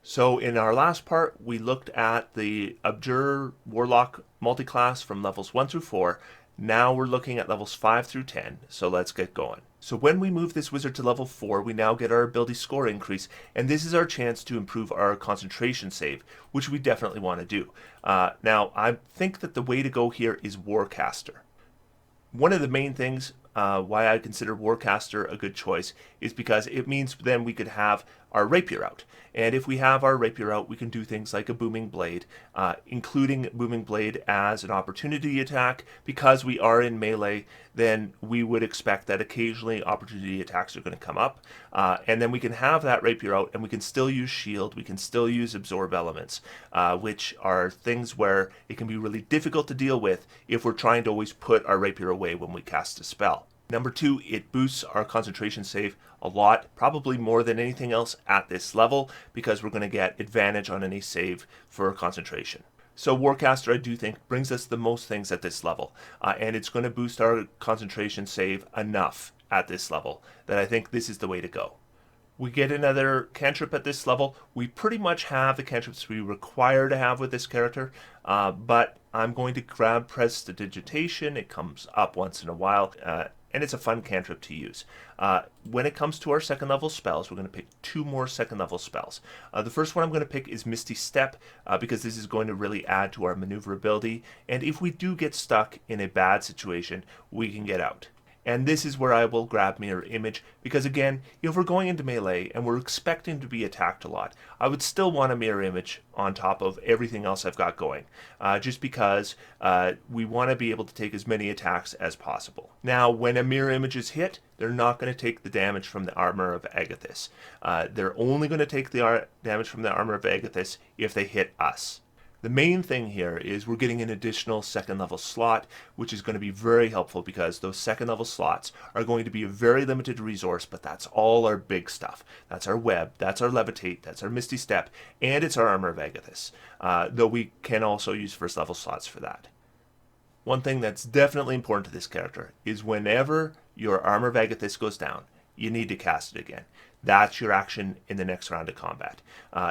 So in our last part, we looked at the Abjurer Warlock multiclass from levels 1 through 4. Now we're looking at levels 5 through 10, so let's get going. So when we move this wizard to level 4, we now get our ability score increase, and this is our chance to improve our concentration save, which we definitely want to do. Now, I think that the way to go here is Warcaster. One of the main things why I consider Warcaster a good choice is because it means then we could have our rapier out. And if we have our rapier out, we can do things like a booming blade, including booming blade as an opportunity attack. Because we are in melee, then we would expect that occasionally opportunity attacks are going to come up. And then we can have that rapier out, and we can still use shield, we can still use absorb elements, which are things where it can be really difficult to deal with if we're trying to always put our rapier away when we cast a spell. Number 2, it boosts our concentration save a lot, probably more than anything else at this level, because we're going to get advantage on any save for concentration. So Warcaster, I do think, brings us the most things at this level, and it's going to boost our concentration save enough at this level that I think this is the way to go. We get another cantrip at this level. We pretty much have the cantrips we require to have with this character, but I'm going to grab Prestidigitation. It comes up once in a while, and it's a fun cantrip to use. When it comes to our second level spells, we're going to pick 2 more second level spells. The first one I'm going to pick is Misty Step, because this is going to really add to our maneuverability, and if we do get stuck in a bad situation, we can get out. And this is where I will grab Mirror Image, because again, if we're going into melee and we're expecting to be attacked a lot, I would still want a Mirror Image on top of everything else I've got going, just because we want to be able to take as many attacks as possible. Now, when a Mirror Image is hit, they're not going to take the damage from the Armor of Agathis. They're only going to take the damage from the Armor of Agathis if they hit us. The main thing here is we're getting an additional second level slot, which is going to be very helpful because those second level slots are going to be a very limited resource, but that's all our big stuff. That's our web, that's our levitate, that's our Misty Step, and it's our Armor of Agathis, though we can also use first level slots for that. One thing that's definitely important to this character is whenever your Armor of Agathis goes down, you need to cast it again. That's your action in the next round of combat.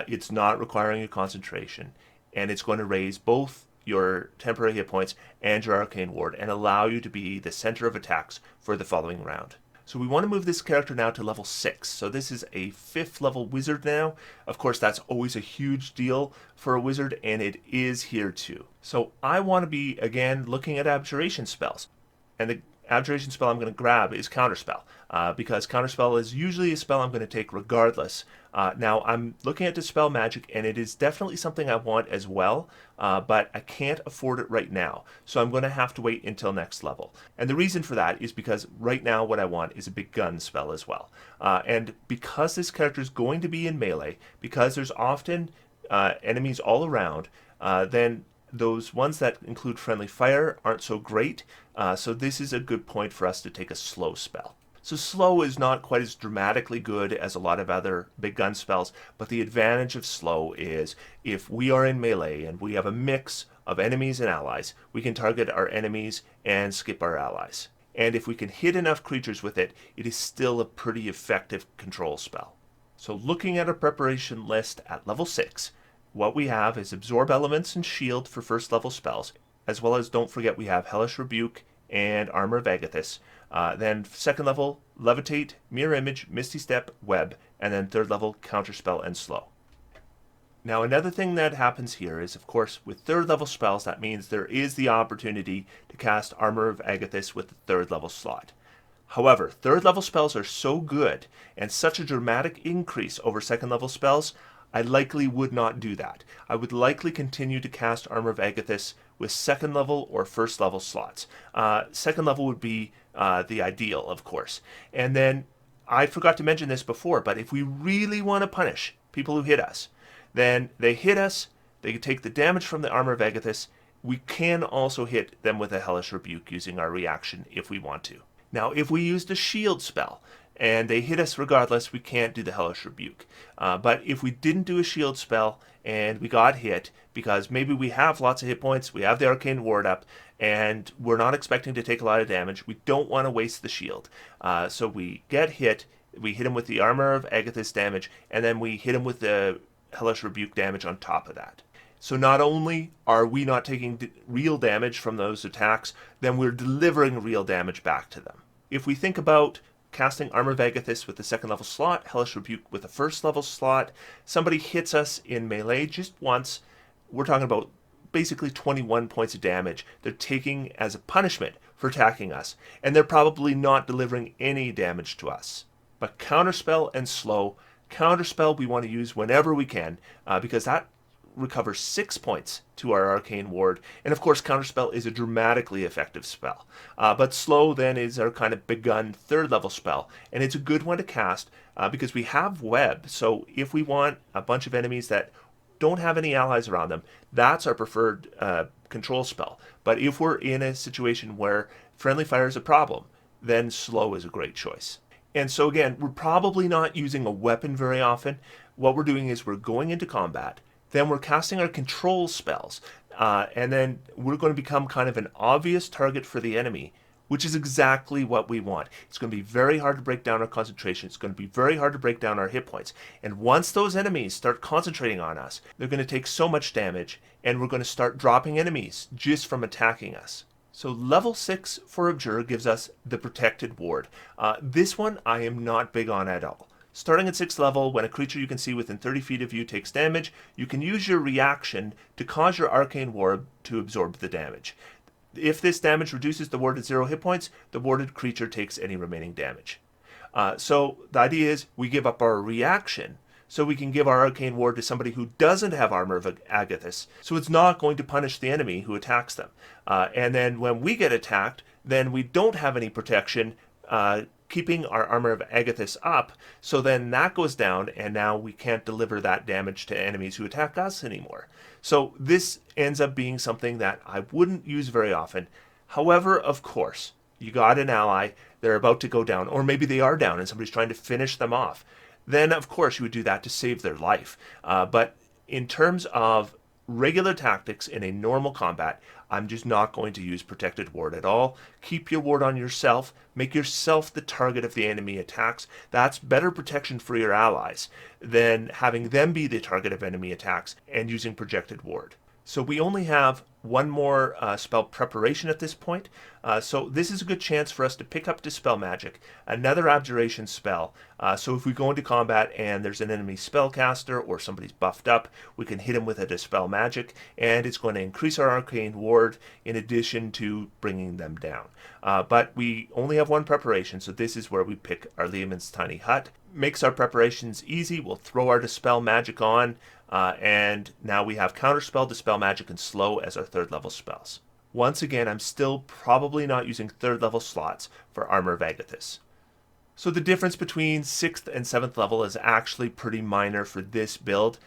It's not requiring a concentration, and it's going to raise both your temporary hit points and your arcane ward and allow you to be the center of attacks for the following round. So we want to move this character now to level 6. So this is a 5th level wizard now. Of course, that's always a huge deal for a wizard, and it is here too. So I want to be, again, looking at abjuration spells. And the abjuration spell I'm going to grab is Counterspell, because Counterspell is usually a spell I'm going to take regardless. Now, I'm looking at Dispel Magic, and it is definitely something I want as well, but I can't afford it right now, so I'm going to have to wait until next level. And the reason for that is because right now what I want is a big gun spell as well. And because this character is going to be in melee, because there's often enemies all around, then those ones that include friendly fire aren't so great, so this is a good point for us to take a slow spell. So slow is not quite as dramatically good as a lot of other big gun spells, but the advantage of slow is if we are in melee and we have a mix of enemies and allies, we can target our enemies and skip our allies. And if we can hit enough creatures with it, it is still a pretty effective control spell. So looking at our preparation list at level 6, what we have is Absorb Elements and Shield for first level spells, as well as, don't forget, we have Hellish Rebuke and Armor of Agathis. Then second level, Levitate, Mirror Image, Misty Step, Web, and then third level, Counterspell and Slow. Now another thing that happens here is, of course, with third level spells, that means there is the opportunity to cast Armor of Agathis with the third level slot. However, third level spells are so good and such a dramatic increase over second level spells, I likely would not do that. I would likely continue to cast Armor of Agathis with second level or first level slots. Second level would be the ideal, of course. And then, I forgot to mention this before, but if we really want to punish people who hit us, then they hit us, they take the damage from the Armor of Agathis. We can also hit them with a Hellish Rebuke using our reaction if we want to. Now, if we used a shield spell, and they hit us regardless, we can't do the Hellish Rebuke. But if we didn't do a shield spell and we got hit, because maybe we have lots of hit points, we have the Arcane Ward up, and we're not expecting to take a lot of damage, we don't want to waste the shield. So we get hit, we hit him with the Armor of Agathis damage, and then we hit him with the Hellish Rebuke damage on top of that. So not only are we not taking real damage from those attacks, then we're delivering real damage back to them. If we think about casting Armor of Agathys with the second level slot, Hellish Rebuke with the first level slot, somebody hits us in melee just once, we're talking about basically 21 points of damage they're taking as a punishment for attacking us, and they're probably not delivering any damage to us. But Counterspell and Slow, Counterspell we want to use whenever we can, because that recovers 6 points to our Arcane Ward, and of course Counterspell is a dramatically effective spell. But Slow then is our kind of begun third level spell, and it's a good one to cast because we have Web, so if we want a bunch of enemies that don't have any allies around them, that's our preferred control spell. But if we're in a situation where friendly fire is a problem, then Slow is a great choice. And so again, we're probably not using a weapon very often. What we're doing is we're going into combat, then we're casting our control spells, and then we're going to become kind of an obvious target for the enemy, which is exactly what we want. It's going to be very hard to break down our concentration. It's going to be very hard to break down our hit points. And once those enemies start concentrating on us, they're going to take so much damage, and we're going to start dropping enemies just from attacking us. So level 6 for Abjurer gives us the Protected Ward. This one I am not big on at all. Starting at 6th level, when a creature you can see within 30 feet of you takes damage, you can use your reaction to cause your Arcane Ward to absorb the damage. If this damage reduces the ward to 0 hit points, the warded creature takes any remaining damage. So the idea is we give up our reaction so we can give our Arcane Ward to somebody who doesn't have Armor of Agathys, so it's not going to punish the enemy who attacks them. And then when we get attacked, then we don't have any protection, keeping our Armor of Agathys up, so then that goes down, and now we can't deliver that damage to enemies who attack us anymore. So this ends up being something that I wouldn't use very often. However, of course, you got an ally, they're about to go down, or maybe they are down and somebody's trying to finish them off. Then, of course, you would do that to save their life. But in terms of regular tactics in a normal combat, I'm just not going to use Protected Ward at all. Keep your ward on yourself. Make yourself the target of the enemy attacks. That's better protection for your allies than having them be the target of enemy attacks and using Protected Ward. So we only have one more spell preparation at this point. So this is a good chance for us to pick up Dispel Magic, another Abjuration spell. So if we go into combat and there's an enemy spellcaster or somebody's buffed up, we can hit him with a Dispel Magic, and it's going to increase our Arcane Ward in addition to bringing them down. But we only have one preparation, so this is where we pick our Leomund's Tiny Hut. Makes our preparations easy. We'll throw our Dispel Magic on, and now we have Counterspell, Dispel Magic, and Slow as our third level spells. Once again, I'm still probably not using third level slots for Armor of Agathys. So the difference between 6th and 7th level is actually pretty minor for this build.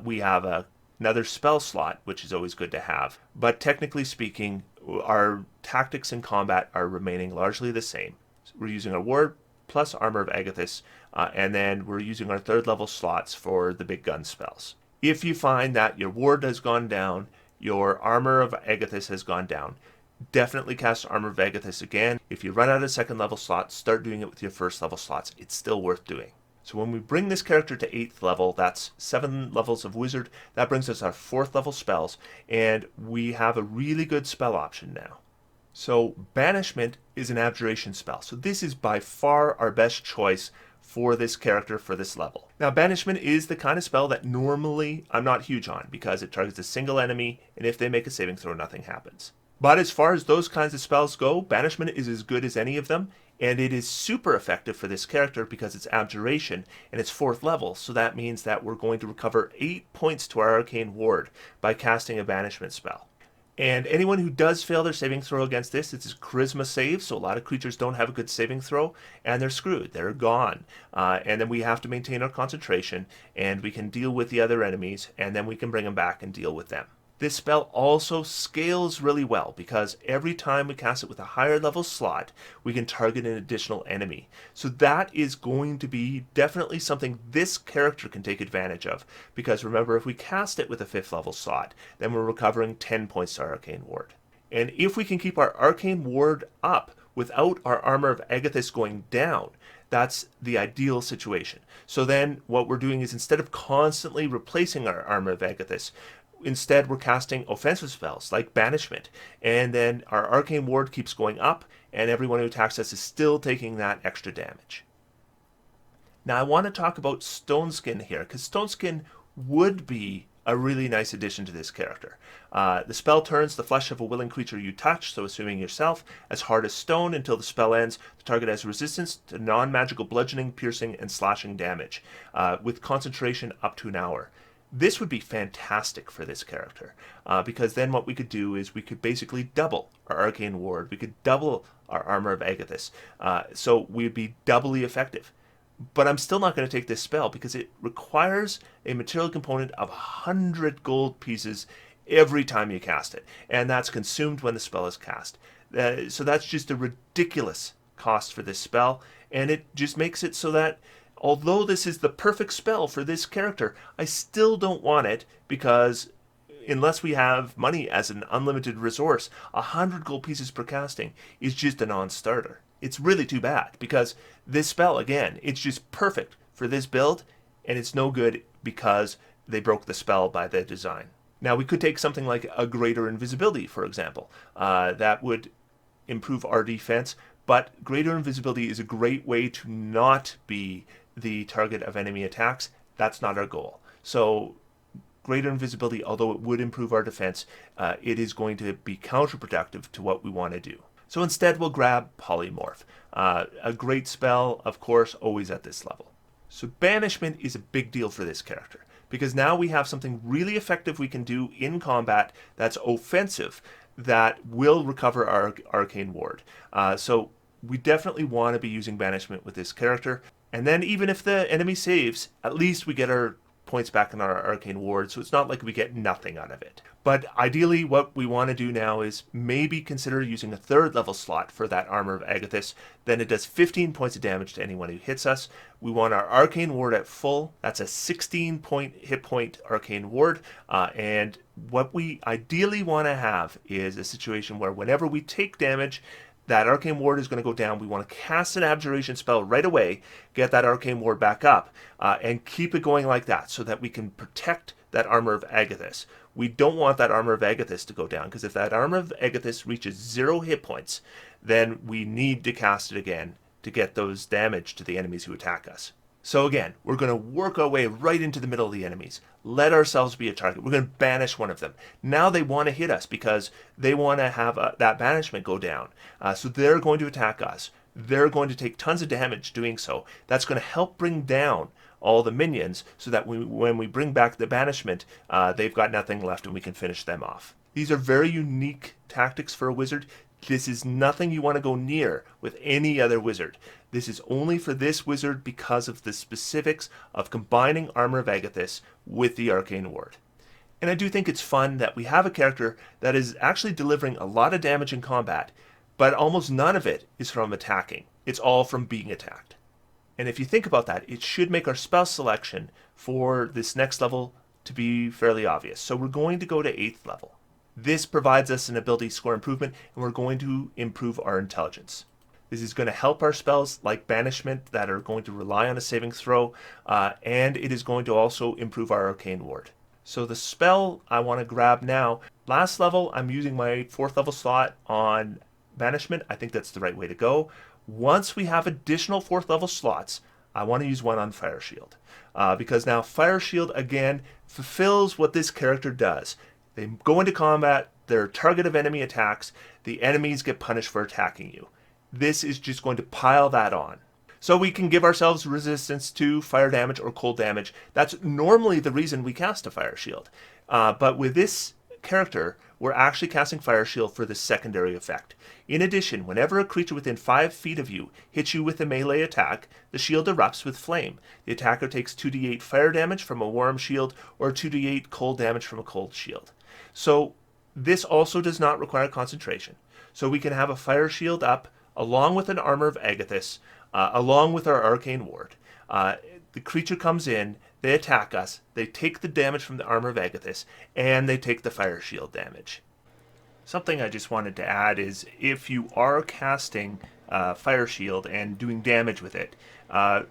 We have another spell slot, which is always good to have. But technically speaking, our tactics in combat are remaining largely the same. So we're using our ward plus Armor of Agathys, and then we're using our third level slots for the big gun spells. If you find that your ward has gone down, your Armor of Agathys has gone down, definitely cast Armor of Agathys again. If you run out of second level slots, start doing it with your first level slots. It's still worth doing. So when we bring this character to 8th level, that's 7 levels of Wizard, that brings us our 4th level spells, and we have a really good spell option now. So Banishment is an Abjuration spell, so this is by far our best choice for this character for this level. Now Banishment is the kind of spell that normally I'm not huge on because it targets a single enemy, and if they make a saving throw, nothing happens. But as far as those kinds of spells go, Banishment is as good as any of them, and it is super effective for this character because it's Abjuration and it's 4th level, so that means that we're going to recover 8 points to our Arcane Ward by casting a Banishment spell. And anyone who does fail their saving throw against this, it's a charisma save, so a lot of creatures don't have a good saving throw, and they're screwed. They're gone. And then we have to maintain our concentration, and we can deal with the other enemies, and then we can bring them back and deal with them. This spell also scales really well because every time we cast it with a higher level slot, we can target an additional enemy. So that is going to be definitely something this character can take advantage of, because remember, if we cast it with a 5th level slot, then we're recovering 10 points to our Arcane Ward. And if we can keep our Arcane Ward up without our Armor of Agathys going down, That's the ideal situation. So then what we're doing is, instead of constantly replacing our Armor of Agathis, instead we're casting offensive spells like Banishment. And then our Arcane Ward keeps going up, and everyone who attacks us is still taking that extra damage. Now I want to talk about Stone Skin here, because Stone Skin would be a really nice addition to this character. The spell turns the flesh of a willing creature you touch, so assuming yourself, as hard as stone until the spell ends. The target has resistance to non-magical bludgeoning, piercing, and slashing damage, with concentration up to an hour. This would be fantastic for this character, because then what we could do is we could basically double our Arcane Ward. We could double our Armor of Agathis, so we'd be doubly effective. But I'm still not going to take this spell because it requires a material component of 100 gold pieces every time you cast it. And that's consumed when the spell is cast. So that's just a ridiculous cost for this spell. And it just makes it so that, although this is the perfect spell for this character, I still don't want it, because unless we have money as an unlimited resource, 100 gold pieces per casting is just a non-starter. It's really too bad, because this spell, again, it's just perfect for this build, and it's no good because they broke the spell by the design. Now, we could take something like a Greater Invisibility, for example. That would improve our defense, but Greater Invisibility is a great way to not be the target of enemy attacks. That's not our goal. So Greater Invisibility, although it would improve our defense, it is going to be counterproductive to what we want to do. So instead, we'll grab Polymorph. A great spell, of course, always at this level. So Banishment is a big deal for this character, because now we have something really effective we can do in combat that's offensive, that will recover our Arcane Ward. So we definitely want to be using Banishment with this character. And then even if the enemy saves, at least we get our points back in our Arcane Ward, so it's not like we get nothing out of it. But ideally, what we want to do now is maybe consider using a 3rd level slot for that Armor of Agathis. Then it does 15 points of damage to anyone who hits us. We want our Arcane Ward at full. That's a 16 hit point Arcane Ward. And what we ideally want to have is a situation where whenever we take damage, that Arcane Ward is going to go down. We want to cast an Abjuration spell right away, get that Arcane Ward back up, and keep it going like that, so that we can protect that Armor of Agathis. We don't want that Armor of Agathis to go down, because if that Armor of Agathis reaches 0 hit points, then we need to cast it again to get those damage to the enemies who attack us. So again, we're going to work our way right into the middle of the enemies. Let ourselves be a target. We're going to banish one of them. Now they want to hit us because they want to have that banishment go down. So they're going to attack us. They're going to take tons of damage doing so. That's going to help bring down all the minions, so that when we bring back the banishment, they've got nothing left and we can finish them off. These are very unique tactics for a wizard. This is nothing you want to go near with any other wizard. This is only for this wizard because of the specifics of combining Armor of Agathis with the Arcane Ward. And I do think it's fun that we have a character that is actually delivering a lot of damage in combat, but almost none of it is from attacking. It's all from being attacked. And if you think about that, it should make our spell selection for this next level to be fairly obvious. So we're going to go to 8th level. This provides us an ability score improvement, and we're going to improve our intelligence. This is going to help our spells like Banishment that are going to rely on a saving throw, and it is going to also improve our Arcane Ward. So the spell I want to grab now, last level I'm using my 4th level slot on Banishment. I think that's the right way to go. Once we have additional 4th level slots, I want to use one on Fire Shield, because now Fire Shield again fulfills what this character does. They go into combat, they're a target of enemy attacks, the enemies get punished for attacking you. This is just going to pile that on. So we can give ourselves resistance to fire damage or cold damage. That's normally the reason we cast a Fire Shield. But with this character, we're actually casting Fire Shield for the secondary effect. In addition, whenever a creature within 5 feet of you hits you with a melee attack, the shield erupts with flame. The attacker takes 2d8 fire damage from a warm shield or 2d8 cold damage from a cold shield. So this also does not require concentration. So we can have a Fire Shield up along with an Armor of Agathis, along with our Arcane Ward. The creature comes in, they attack us, they take the damage from the Armor of Agathis, and they take the Fire Shield damage. Something I just wanted to add is if you are casting Fire Shield and doing damage with it,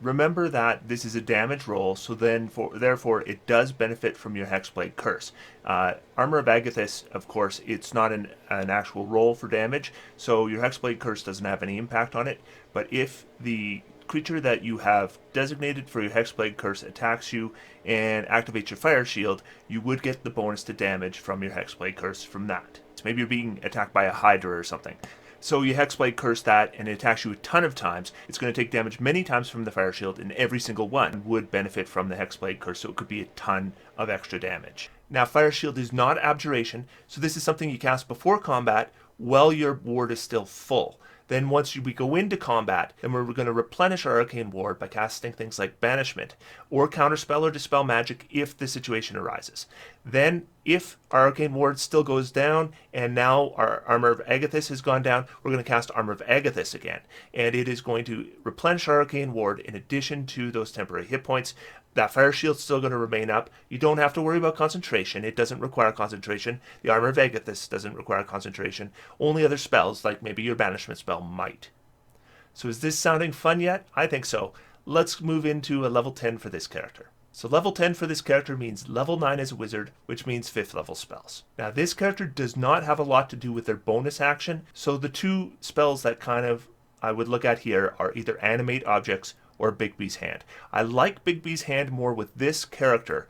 remember that this is a damage roll, so therefore it does benefit from your Hexblade Curse. Armor of Agathis, of course, it's not an actual roll for damage, so your Hexblade Curse doesn't have any impact on it, but if the creature that you have designated for your Hexblade Curse attacks you and activates your Fire Shield, you would get the bonus to damage from your Hexblade Curse from that. So maybe you're being attacked by a Hydra or something. So you Hexblade Curse that and it attacks you a ton of times. It's going to take damage many times from the Fire Shield, and every single one would benefit from the Hexblade Curse, so it could be a ton of extra damage. Now, Fire Shield is not Abjuration, so this is something you cast before combat while your ward is still full. Then once we go into combat, then we're going to replenish our Arcane Ward by casting things like Banishment, or Counterspell or Dispel Magic if the situation arises. Then, if our Arcane Ward still goes down, and now our Armor of Agathis has gone down, we're going to cast Armor of Agathis again. And it is going to replenish our Arcane Ward in addition to those temporary hit points. That Fire Shield's still going to remain up. You don't have to worry about concentration. It doesn't require concentration. The Armor of Agathis doesn't require concentration. Only other spells, like maybe your Banishment spell, might. So is this sounding fun yet? I think so. Let's move into a level 10 for this character. So level 10 for this character means level 9 as a wizard, which means 5th level spells. Now this character does not have a lot to do with their bonus action, so the two spells that I would look at here are either Animate Objects or Bigby's Hand. I like Bigby's Hand more with this character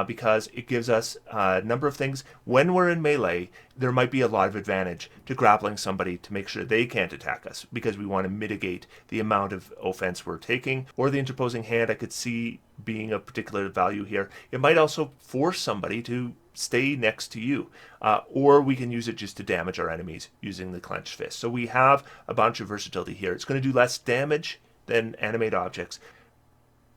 because it gives us a number of things. When we're in melee, there might be a lot of advantage to grappling somebody to make sure they can't attack us because we want to mitigate the amount of offense we're taking. Or the Interposing Hand I could see being of particular value here. It might also force somebody to stay next to you, or we can use it just to damage our enemies using the Clenched Fist. So we have a bunch of versatility here. It's going to do less damage than Animate Objects,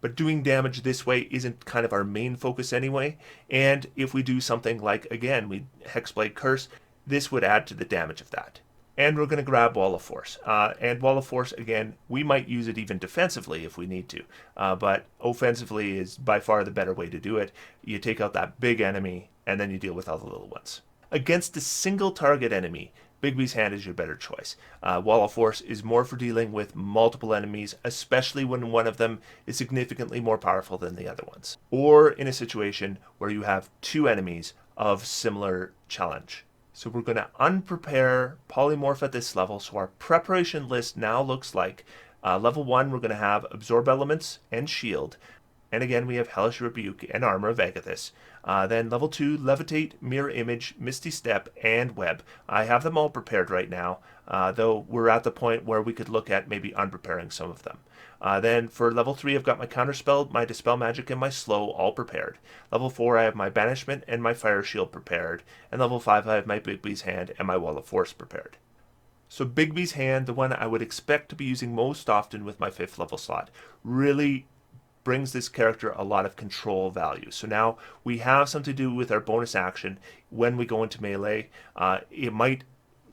but doing damage this way isn't kind of our main focus anyway. And if we do something like, again, we Hexblade Curse, this would add to the damage of that. And we're going to grab Wall of Force. And Wall of Force, again, we might use it even defensively if we need to, but offensively is by far the better way to do it. You take out that big enemy and then you deal with all the little ones. Against a single target enemy, Bigby's Hand is your better choice. Wall of Force is more for dealing with multiple enemies, especially when one of them is significantly more powerful than the other ones. Or in a situation where you have two enemies of similar challenge. So we're going to unprepare Polymorph at this level. So our preparation list now looks like level 1, we're going to have Absorb Elements and Shield. And again, we have Hellish Rebuke and Armor of Agathis. Then level 2, Levitate, Mirror Image, Misty Step, and Web. I have them all prepared right now, though we're at the point where we could look at maybe unpreparing some of them. Then for level 3, I've got my Counterspell, my Dispel Magic, and my Slow all prepared. Level 4, I have my Banishment and my Fire Shield prepared. And level 5, I have my Bigby's Hand and my Wall of Force prepared. So Bigby's Hand, the one I would expect to be using most often with my 5th level slot, really brings this character a lot of control value. So now we have something to do with our bonus action when we go into melee. It might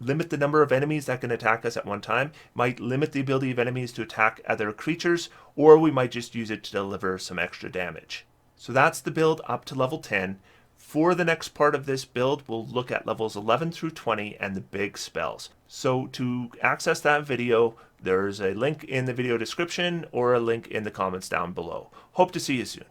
limit the number of enemies that can attack us at one time, might limit the ability of enemies to attack other creatures, or we might just use it to deliver some extra damage. So that's the build up to level 10. For the next part of this build, we'll look at levels 11 through 20 and the big spells. So to access that video, there's a link in the video description or a link in the comments down below. Hope to see you soon.